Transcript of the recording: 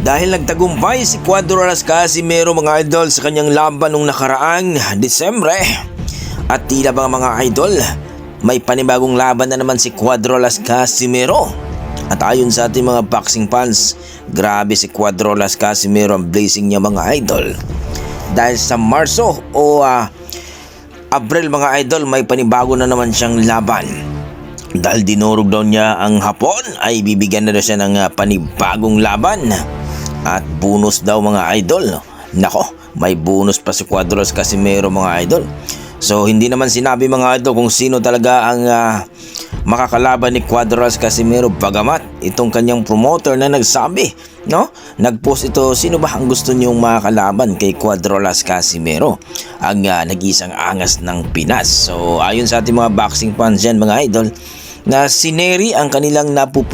Dahil nagtagumpay si Cuadro-Las Casimero mga idol sa kanyang laban nung nakaraang Disyembre. At tila ba mga idol, may panibagong laban na naman si Cuadro-Las Casimero. At ayon sa ating mga boxing fans, grabe si Cuadro-Las Casimero ang blazing niya mga idol. Dahil sa Marso o Abril mga idol, may panibago na naman siyang laban. Dahil dinurog daw niya ang Hapon, ay bibigyan na daw siya ng panibagong laban. At bonus daw mga idol. Nako, may bonus pa si Cuadro-Las Casimero mga idol. So hindi naman sinabi mga idol kung sino talaga ang makakalaban ni Cuadro-Las Casimero, bagamat itong kanyang promoter na nagsabi, no? Nagpost ito, sino ba ang gusto niyong makakalaban kay Cuadro-Las Casimero, ang nag-isang angas ng Pinas. So ayon sa ating mga boxing fans dyan mga idol, na si Nery ang kanilang